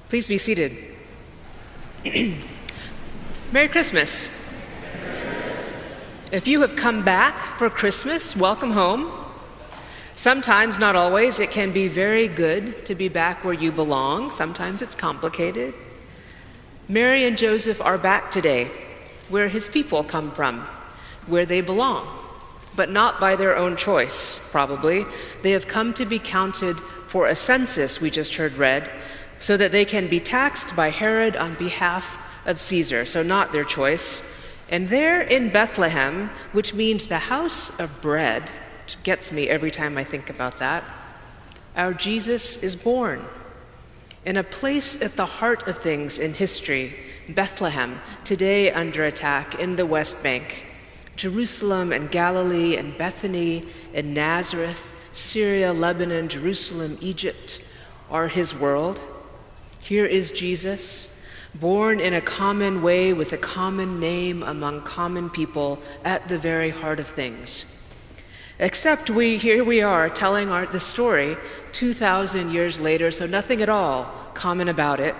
Please be seated. Merry Christmas. If you have come back for Christmas, welcome home. Sometimes, not always, it can be very good to be back where you belong. Sometimes it's complicated. Mary and Joseph are back today, where his people come from, where they belong, but not by their own choice, probably. They have come to be counted for a census we just heard read, so that they can be taxed by Herod on behalf of Caesar, so not their choice. And there in Bethlehem, which means the house of bread, which gets me every time I think about that, our Jesus is born. In a place at the heart of things in history, Bethlehem, today under attack in the West Bank. Jerusalem and Galilee and Bethany and Nazareth, Syria, Lebanon, Jerusalem, Egypt are his world. Here is Jesus, born in a common way with a common name among common people at the very heart of things. Except here we are telling the story 2,000 years later, so nothing at all common about it,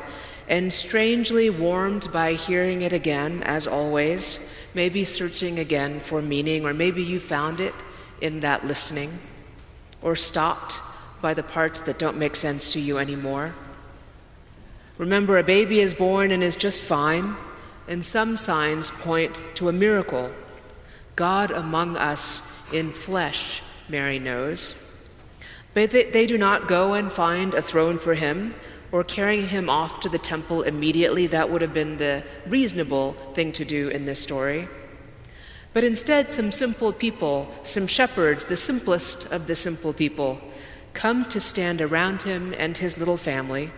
and strangely warmed by hearing it again, as always, maybe searching again for meaning, or maybe you found it in that listening, or stopped by the parts that don't make sense to you anymore. Remember, a baby is born and is just fine, and some signs point to a miracle. God among us in flesh, Mary knows. But they do not go and find a throne for him or carrying him off to the temple immediately. That would have been the reasonable thing to do in this story. But instead, some simple people, some shepherds, the simplest of the simple people, come to stand around him and his little family,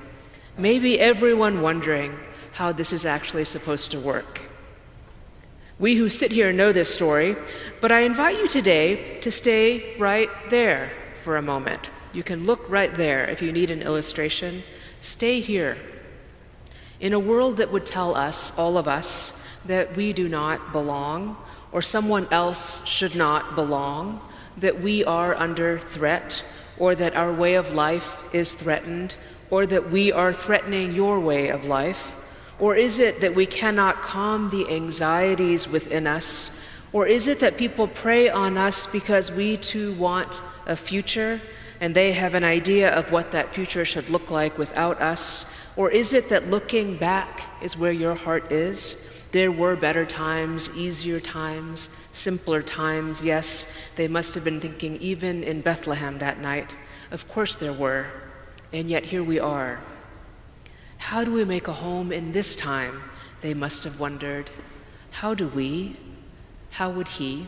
maybe everyone wondering how this is actually supposed to work. We who sit here know this story, but I invite you today to stay right there for a moment. You can look right there if you need an illustration. Stay here. In a world that would tell us, all of us, that we do not belong, or someone else should not belong, that we are under threat, or that our way of life is threatened, or that we are threatening your way of life? Or is it that we cannot calm the anxieties within us? Or is it that people prey on us because we too want a future and they have an idea of what that future should look like without us? Or is it that looking back is where your heart is? There were better times, easier times, simpler times. Yes, they must have been thinking even in Bethlehem that night. Of course there were. And yet here we are. How do we make a home in this time? They must have wondered. How do we? How would he?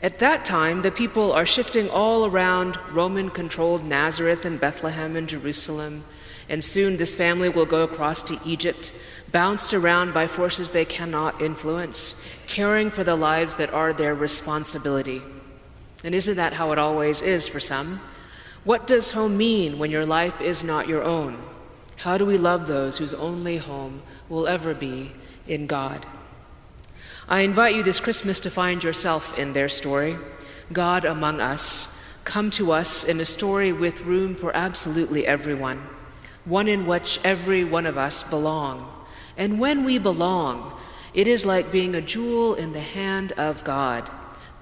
At that time, the people are shifting all around Roman-controlled Nazareth and Bethlehem and Jerusalem, and soon this family will go across to Egypt, bounced around by forces they cannot influence, caring for the lives that are their responsibility. And isn't that how it always is for some? What does home mean when your life is not your own? How do we love those whose only home will ever be in God? I invite you this Christmas to find yourself in their story. God among us, come to us in a story with room for absolutely everyone, one in which every one of us belong. And when we belong, it is like being a jewel in the hand of God,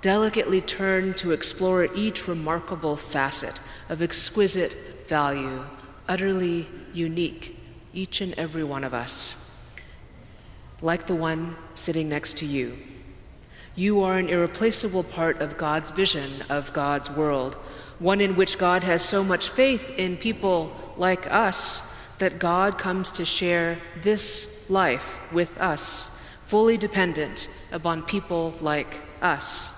delicately turned to explore each remarkable facet of exquisite value, utterly unique, each and every one of us. Like the one sitting next to you. You are an irreplaceable part of God's vision of God's world, one in which God has so much faith in people like us that God comes to share this life with us, fully dependent upon people like us.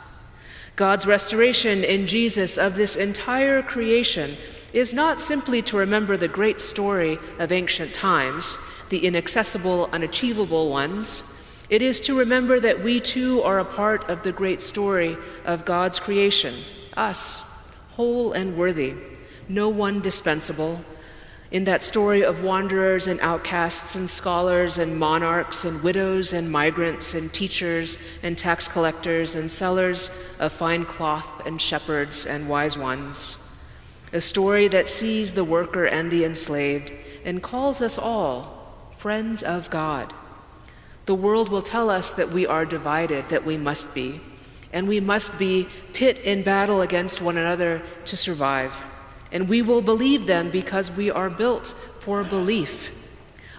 God's restoration in Jesus of this entire creation is not simply to remember the great story of ancient times, the inaccessible, unachievable ones. It is to remember that we too are a part of the great story of God's creation, us, whole and worthy, no one dispensable, in that story of wanderers and outcasts and scholars and monarchs and widows and migrants and teachers and tax collectors and sellers of fine cloth and shepherds and wise ones. a story that sees the worker and the enslaved and calls us all friends of God. The world will tell us that we are divided, that we must be, and we must be pit in battle against one another to survive. And we will believe them because we are built for belief.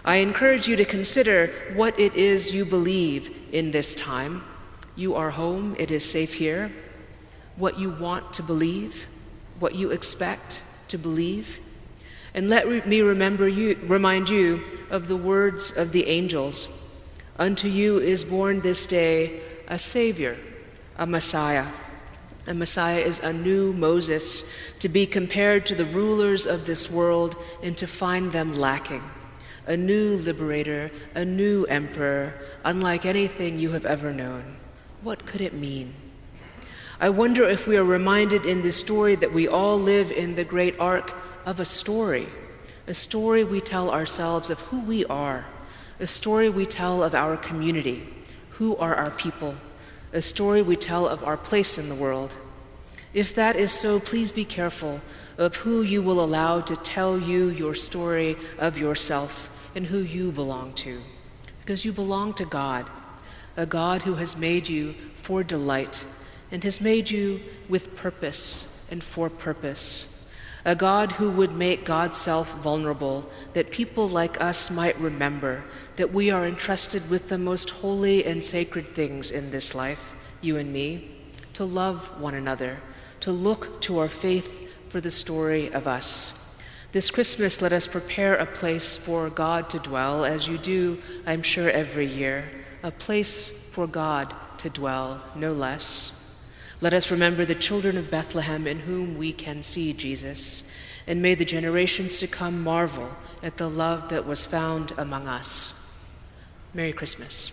I encourage you to consider what it is you believe in this time. You are home, it is safe here. What you want to believe, what you expect to believe. And let me remind you of the words of the angels. Unto you is born this day a Savior, a Messiah. A Messiah is a new Moses, to be compared to the rulers of this world and to find them lacking. A new liberator, a new emperor, unlike anything you have ever known. What could it mean? I wonder if we are reminded in this story that we all live in the great arc of a story we tell ourselves of who we are, a story we tell of our community, who are our people, a story we tell of our place in the world. If that is so, please be careful of who you will allow to tell you your story of yourself and who you belong to, because you belong to God, a God who has made you for delight and has made you with purpose and for purpose. A God who would make God's self vulnerable, that people like us might remember that we are entrusted with the most holy and sacred things in this life, you and me, to love one another, to look to our faith for the story of us. This Christmas, let us prepare a place for God to dwell, as you do, I'm sure, every year, a place for God to dwell, no less. Let us remember the children of Bethlehem in whom we can see Jesus, and may the generations to come marvel at the love that was found among us. Merry Christmas.